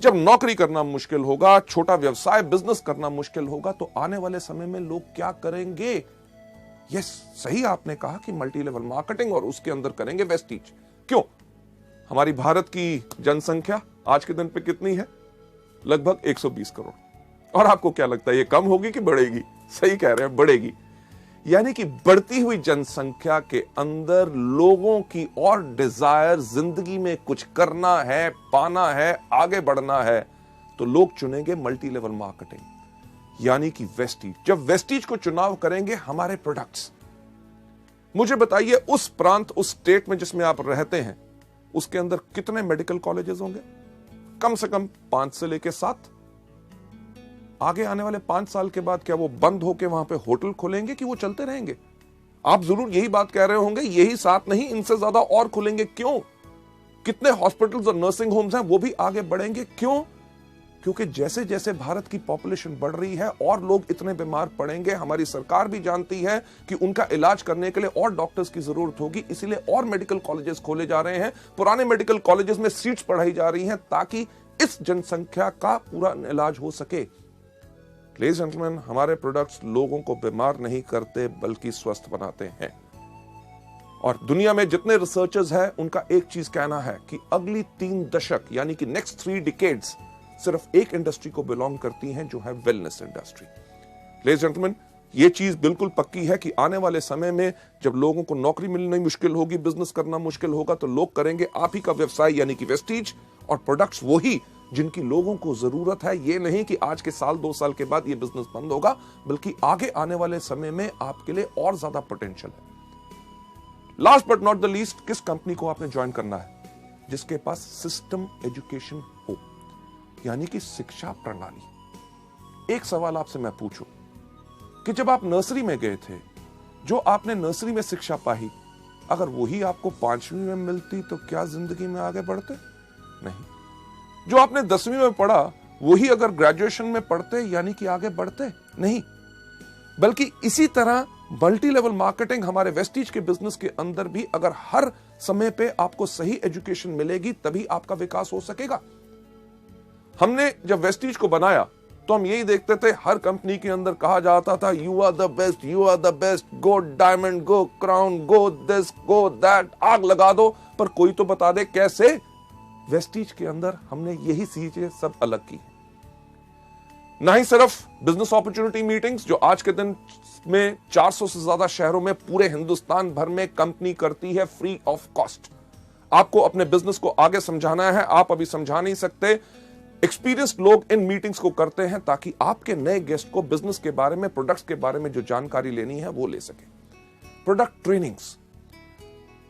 जब नौकरी करना मुश्किल होगा, छोटा व्यवसाय बिजनेस करना मुश्किल होगा, तो आने वाले समय में लोग क्या करेंगे? यस, सही आपने कहा कि मल्टी लेवल मार्केटिंग और उसके अंदर करेंगे वेस्टीज। क्यों? हमारी भारत की जनसंख्या आज के दिन पे कितनी है? लगभग 120 करोड़। और आपको क्या लगता है ये कम होगी कि बढ़ेगी? सही कह रहे हैं, बढ़ेगी। यानी कि बढ़ती हुई जनसंख्या के अंदर लोगों की और डिजायर, जिंदगी में कुछ करना है, पाना है, आगे बढ़ना है, तो लोग चुनेंगे मल्टी लेवल मार्केटिंग यानी कि वेस्टीज। जब वेस्टीज को चुनाव करेंगे हमारे प्रोडक्ट्स, मुझे बताइए उस प्रांत, उस स्टेट में जिसमें आप रहते हैं, उसके अंदर कितने मेडिकल कॉलेजेस होंगे? कम से कम 5 से लेकर 7। आगे आने वाले 5 साल के बाद क्या वो बंद होकर वहां पे होटल खोलेंगे कि वो चलते रहेंगे? आप जरूर यही बात कह रहे होंगे, यही 7 नहीं, इनसे ज्यादा और खुलेंगे। क्यों? कितने हॉस्पिटल्स और नर्सिंग होम्स हैं वो भी आगे बढ़ेंगे। क्यों? क्योंकि जैसे जैसे भारत की पॉपुलेशन बढ़ रही है और लोग इतने बीमार पड़ेंगे, हमारी सरकार भी जानती है कि उनका इलाज करने के लिए और डॉक्टर्स की जरूरत होगी, इसीलिए और मेडिकल कॉलेजेस खोले जा रहे हैं। पुराने मेडिकल कॉलेजेस में सीट्स बढ़ाई जा रही हैं ताकि इस जनसंख्या का पूरा इलाज हो सके। लेडीज एंड जेंटलमैन, हमारे प्रोडक्ट्स लोगों को बीमार नहीं करते बल्कि स्वस्थ बनाते हैं। और दुनिया में जितने रिसर्चर्स हैं उनका एक चीज कहना है कि अगली 3 दशक यानी कि नेक्स्ट 3 डिकेड्स सिर्फ एक इंडस्ट्री को बिलोंग करती हैं, जो है wellness industry. Ladies and gentleman, ये चीज बिल्कुल पक्की है कि आने वाले समय में जब लोगों को नौकरी मिलनी मुश्किल होगी, बिजनेस करना मुश्किल होगा, तो लोग करेंगे आप ही का व्यवसाय यानी कि वेस्टीज, और प्रोडक्ट्स वही जिनकी लोगों को जरूरत है। ये नहीं कि आज के साल 2 साल के बाद ये बिजनेस बंद होगा, बल्कि आगे आने वाले समय में आपके लिए और ज्यादा पोटेंशियल है। Last but not the least, किस कंपनी को आपने ज्वाइन करना है? जिसके पास सिस्टम एजुकेशन हो, यानी कि शिक्षा प्रणाली। एक सवाल आपसे मैं पूछूं कि जब आप नर्सरी में गए थे, जो आपने नर्सरी में शिक्षा पाई, अगर वही आपको 5वीं में मिलती तो क्या जिंदगी में आगे बढ़ते? नहीं। जो आपने 10वीं में पढ़ा वही अगर ग्रेजुएशन में पढ़ते यानी कि आगे बढ़ते? नहीं। बल्कि इसी तरह मल्टी लेवल मार्केटिंग हमारे वेस्टीज के बिजनेस के अंदर भी अगर हर समय पे आपको सही एजुकेशन मिलेगी तभी आपका विकास हो सकेगा। हमने जब वेस्टीज को बनाया तो हम यही देखते थे, हर कंपनी के अंदर कहा जाता था you are the best, you are the best, go diamond, go crown, go this, go that, आग लगा दो, पर कोई तो बता दे कैसे। वेस्टीज के अंदर हमने यही चीजें सब अलग की। ना ही सिर्फ बिजनेस अपॉर्चुनिटी मीटिंग्स, जो आज के दिन में 400 से ज्यादा शहरों में पूरे हिंदुस्तान भर में कंपनी करती है फ्री ऑफ कॉस्ट। आपको अपने बिजनेस को आगे समझाना है, आप अभी समझा नहीं सकते, एक्सपीरियंस्ड लोग इन मीटिंग्स को करते हैं ताकि आपके नए गेस्ट को बिजनेस के बारे में, प्रोडक्ट्स के बारे में जो जानकारी लेनी है वो ले सके। प्रोडक्ट ट्रेनिंग्स,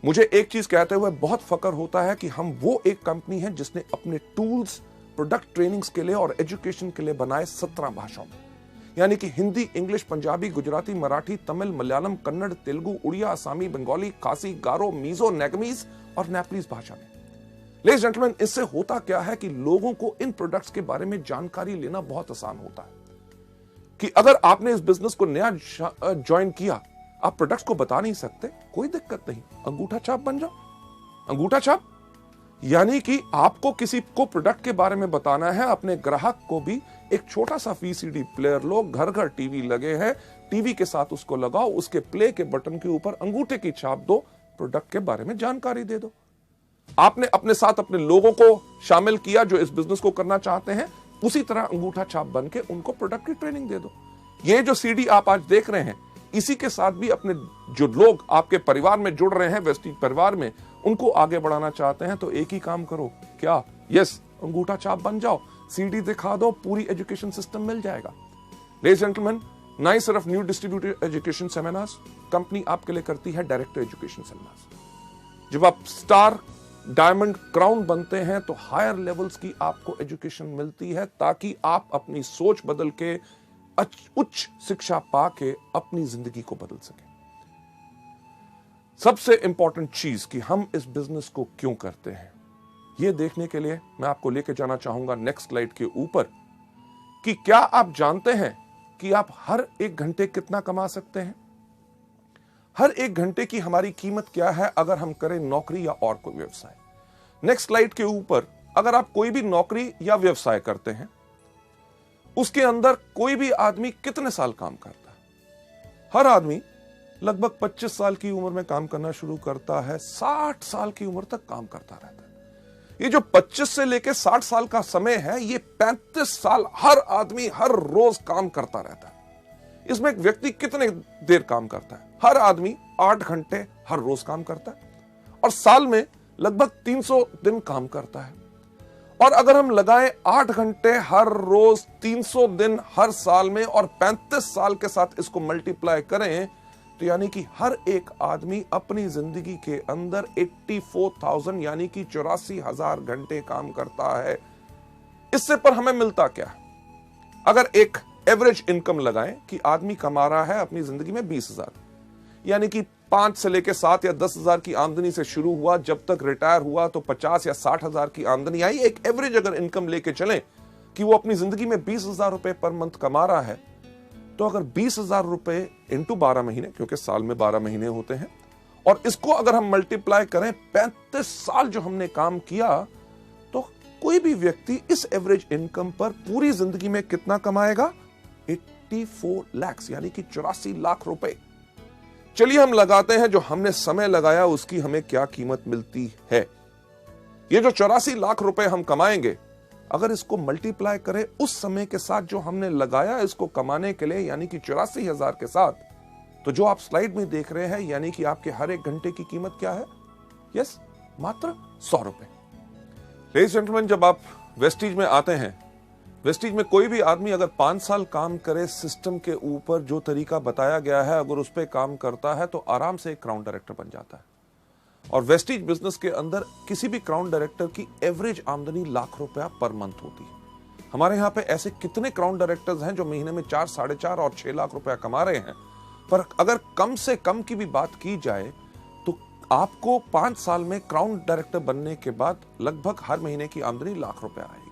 मुझे एक चीज कहते हुए बहुत फक्र होता है कि हम वो एक कंपनी है जिसने अपने टूल्स प्रोडक्ट ट्रेनिंग्स के लिए और एजुकेशन के लिए बनाए 17 भाषाओं में, यानी कि हिंदी, इंग्लिश, पंजाबी, गुजराती, मराठी, तमिल, मलयालम, कन्नड़, तेलुगु, उड़िया, असमी, बंगाली, खासी, गारो, मीजो, नेगमीज और नेपलीज भाषा में। लेडीज एंड जेंटलमैन, इससे होता क्या है कि लोगों को इन प्रोडक्ट्स के बारे में जानकारी लेना बहुत आसान होता है कि अगर आपने इस बिजनेस को नया ज्वाइन किया, आप प्रोडक्ट्स को बता नहीं सकते, कोई दिक्कत नहीं, अंगूठा छाप बन जाओ। अंगूठा छाप यानी कि आपको किसी को प्रोडक्ट के बारे में बताना है, अपने ग्राहक को भी एक छोटा सा वीसीडी प्लेयर लो, घर घर टीवी लगे हैं, टीवी के साथ उसको लगाओ, उसके प्ले के बटन के ऊपर अंगूठे की छाप दो, प्रोडक्ट के बारे में जानकारी दे दो। आपने अपने साथ अपने लोगों को शामिल किया जो इस बिजनेस को करना चाहते हैं, उसी तरह अंगूठा छाप बन के उनको प्रोडक्ट की ट्रेनिंग दे दो। ये जो सीडी आप आज देख रहे हैं, इसी के साथ भी अपने जो लोग आपके परिवार में जुड़ रहे हैं, वेस्टीज परिवार में, उनको आगे बढ़ाना चाहते हैं, तो एक ही काम करो, क्या? यस, अंगूठा छाप बन जाओ, सीडी दिखा दो, पूरी एजुकेशन सिस्टम मिल जाएगा। लेडीज एंड जेंटलमैन, ना ही सिर्फ new distributor education seminars, company आपके लिए करती है डायरेक्ट एजुकेशन सेमिनार्स। जब आप स्टार, डायमंड, क्राउन बनते हैं तो हायर लेवल्स की आपको एजुकेशन मिलती है ताकि आप अपनी सोच बदल के, उच्च शिक्षा पाके अपनी जिंदगी को बदल सके। सबसे इंपॉर्टेंट चीज कि हम इस बिजनेस को क्यों करते हैं, यह देखने के लिए मैं आपको लेके जाना चाहूंगा नेक्स्ट स्लाइड के ऊपर कि क्या आप जानते हैं कि आप हर 1 घंटे कितना कमा सकते हैं? हर 1 घंटे की हमारी कीमत क्या है अगर हम करें नौकरी या और कोई व्यवसाय। नेक्स्ट स्लाइड के ऊपर अगर आप कोई भी नौकरी या व्यवसाय करते हैं, उसके अंदर कोई भी आदमी कितने साल काम करता है? हर आदमी लगभग 25 साल की उम्र में काम करना शुरू करता है, 60 साल की उम्र तक काम करता रहता है। ये जो 25 से लेकर 60 साल का समय है, ये 35 साल हर आदमी हर रोज काम करता रहता है। इसमें एक व्यक्ति कितने देर काम करता है? हर आदमी 8 घंटे हर रोज काम करता है और साल में लगभग 300 दिन काम करता है। और अगर हम लगाएं 8 घंटे हर रोज, 300 दिन हर साल में और 35 साल के साथ इसको मल्टीप्लाई करें, तो यानी कि हर एक आदमी अपनी जिंदगी के अंदर 84,000 यानी कि 84,000 घंटे काम करता है। इससे पर हमें मिलता क्या है? अगर एक एवरेज इनकम लगाएं कि आदमी कमा रहा है अपनी जिंदगी में 20,000, यानी कि 5 से लेकर 7 या 10,000 की आमदनी से शुरू हुआ, जब तक रिटायर हुआ तो 50 या 60,000 की आमदनी आई। एक एवरेज अगर इनकम लेके चलें कि वो अपनी जिंदगी में 20,000 रुपए पर मंथ कमा रहा है, तो अगर 20,000 रुपए इंटू 12 महीने, क्योंकि साल में 12 महीने होते हैं, और इसको अगर हम मल्टीप्लाई करें 35 साल जो हमने काम किया, तो कोई भी व्यक्ति इस एवरेज इनकम पर पूरी जिंदगी में कितना कमाएगा? 84 लाख यानी कि 84 लाख रुपए। चलिए हम लगाते हैं जो हमने समय लगाया उसकी हमें क्या कीमत मिलती है। ये जो 84 लाख रुपए हम कमाएंगे, अगर इसको मल्टीप्लाई करें उस समय के साथ जो हमने लगाया इसको कमाने के लिए, यानी कि 84,000 के साथ, तो जो आप स्लाइड में देख रहे हैं, यानी कि आपके हर एक घंटे की कीमत क्या है? यस, मात्र 100 रुपए। लेडीज जेंटलमैन, जब आप वेस्टीज में आते हैं, वेस्टीज में कोई भी आदमी अगर 5 साल काम करे सिस्टम के ऊपर जो तरीका बताया गया है, अगर उस पर काम करता है तो आराम से एक क्राउन डायरेक्टर बन जाता है। और वेस्टीज बिजनेस के अंदर किसी भी क्राउन डायरेक्टर की एवरेज आमदनी लाख रुपया पर मंथ होती है। हमारे यहाँ पे ऐसे कितने क्राउन डायरेक्टर्स हैं जो महीने में 4, 4.5 और 6 लाख रुपया कमा रहे हैं। पर अगर कम से कम की भी बात की जाए तो आपको 5 साल में क्राउन डायरेक्टर बनने के बाद लगभग हर महीने की आमदनी लाख रुपया आएगी।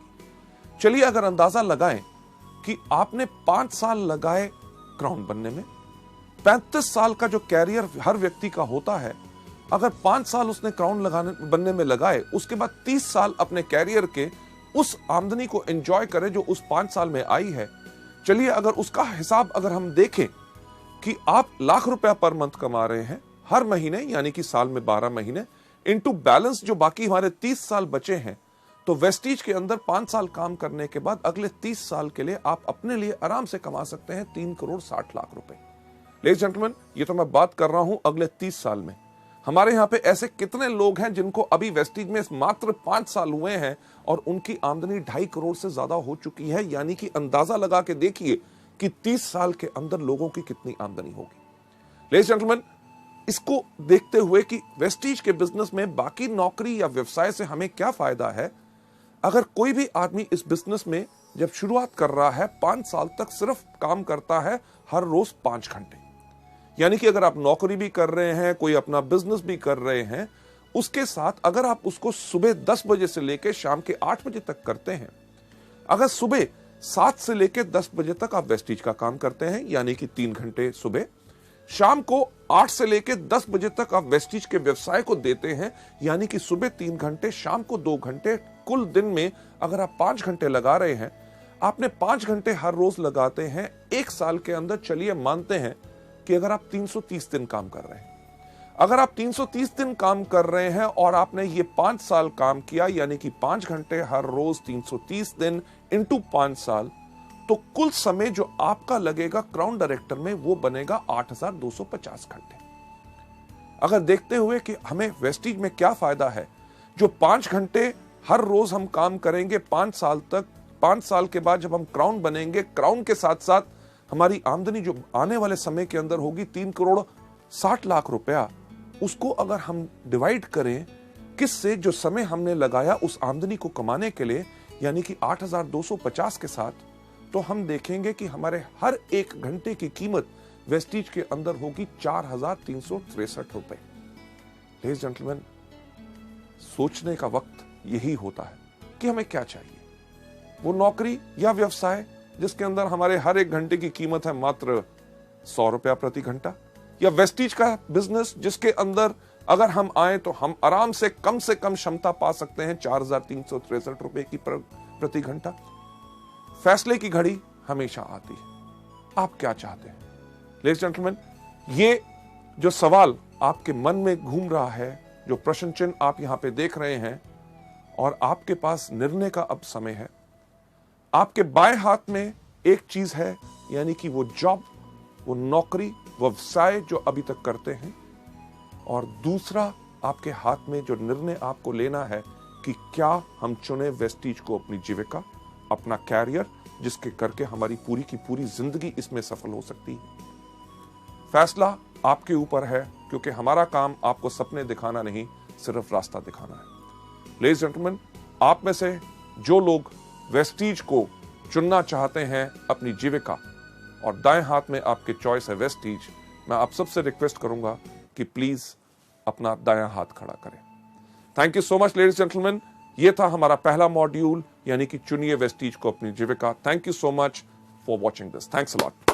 चलिए अगर अंदाजा लगाएं कि आपने 5 साल लगाए क्राउन बनने में, 35 साल का जो कैरियर हर व्यक्ति का होता है, अगर 5 साल उसने क्राउन बनने में लगाए, उसके बाद 30 साल अपने कैरियर के उस आमदनी को एंजॉय करे जो उस 5 साल में आई है। चलिए अगर उसका हिसाब अगर हम देखें कि आप लाख रुपया पर मंथ कमा रहे हैं हर महीने, यानी कि साल में 12 महीने, इनटू बैलेंस जो बाकी हमारे 30 साल बचे हैं, तो वेस्टीज के अंदर 5 साल काम करने के बाद अगले 30 साल के लिए आप अपने लिए आराम से कमा सकते हैं 3 करोड़ 60 लाख रुपए। लेडीज जेंटलमैन, ये तो मैं बात कर रहा हूं अगले 30 साल में। हमारे यहाँ पे ऐसे कितने लोग हैं जिनको अभी वेस्टीज में मात्र 5 साल हुए हैं और उनकी आमदनी 2.5 करोड़ से ज्यादा हो चुकी है। यानी कि अंदाजा लगा के देखिए कि 30 साल के अंदर लोगों की कितनी आमदनी होगी। लेडीज जेंटलमैन, इसको देखते हुए कि वेस्टीज के बिजनेस में बाकी नौकरी या व्यवसाय से हमें क्या फायदा है, अगर कोई भी आदमी इस बिजनेस में जब शुरुआत कर रहा है 5 साल तक सिर्फ काम करता है हर रोज 5 घंटे, यानी कि अगर आप नौकरी भी कर रहे हैं, कोई अपना बिजनेस भी कर रहे हैं, उसके साथ अगर आप उसको सुबह 10 बजे से लेकर शाम के 8 बजे तक करते हैं, अगर सुबह 7 से लेकर 10 बजे तक आप वेस्टीज का काम करते हैं, यानी कि 3 घंटे सुबह, शाम को 8 से लेकर 10 बजे तक आप वेस्टीज के व्यवसाय को देते हैं, यानी कि सुबह 3 घंटे, शाम को 2 घंटे, कुल दिन में अगर आप 5 घंटे लगा रहे हैं, आपने 5 घंटे हर रोज लगाते हैं, 1 साल के अंदर चलिए मानते हैं कि अगर आप 330 दिन काम कर रहे हैं, अगर आप 330 दिन काम कर रहे हैं और आपने ये 5 साल काम किया, यानी कि 5 घंटे हर रोज 330 दिन इंटू 5 साल, तो कुल समय जो आपका लगेगा क्राउन डायरेक्टर में वो बनेगा 8,250 घंटे। अगर देखते हुए कि हमें वेस्टीज में क्या फायदा है, जो 5 घंटे हर रोज हम काम करेंगे 5 साल तक, 5 साल के बाद जब हम क्राउन बनेंगे, क्राउन के साथ साथ हमारी आमदनी जो आने वाले समय के अंदर होगी 3 करोड़ 60 लाख रुपया, उसको अगर हम डिवाइड करें किससे, जो समय हमने लगाया उस आमदनी को कमाने के लिए, यानी कि 8,250 के साथ, तो हम देखेंगे कि हमारे हर एक घंटे की कीमत वेस्टीज के अंदर होगी 4,363 रुपए। लेडीज जेंटलमैन, सोचने का वक्त यही होता है कि हमें क्या चाहिए। वो नौकरी या व्यवसाय जिसके अंदर हमारे हर एक घंटे की कीमत है मात्र 100 रुपया प्रति घंटा, या वेस्टीज का बिजनेस जिसके अंदर अगर हम आए तो हम आराम से कम क्षमता पा सकते हैं 4,363 रुपए की प्रति घंटा। फैसले की घड़ी हमेशा आती है। आप क्या चाहते हैं? लेडीज जेंटलमैन, ये जो सवाल आपके मन में घूम रहा है, जो प्रश्न चिन्ह आप यहां पे देख रहे हैं, और आपके पास निर्णय का अब समय है। आपके बाएं हाथ में एक चीज है, यानी कि वो जॉब, वो नौकरी, व्यवसाय जो अभी तक करते हैं, और दूसरा आपके हाथ में जो निर्णय आपको लेना है कि क्या हम चुने वेस्टीज को अपनी जीविका, अपना कैरियर, जिसके करके हमारी पूरी की पूरी जिंदगी इसमें सफल हो सकती है। फैसला आपके ऊपर है, क्योंकि हमारा काम आपको सपने दिखाना नहीं, सिर्फ रास्ता दिखाना है। लेडीज जेंटलमैन, आप में से जो लोग वेस्टीज को चुनना चाहते हैं अपनी जीविका, और दाएं हाथ में आपके चॉइस है वेस्टीज, मैं आप सबसे रिक्वेस्ट करूंगा कि प्लीज अपना दायां हाथ खड़ा करें। Thank you so much ladies gentleman. ये था हमारा पहला मॉड्यूल, यानी कि चुनिए वेस्टीज को अपनी जीविका। Thank you so much for watching this. Thanks a lot.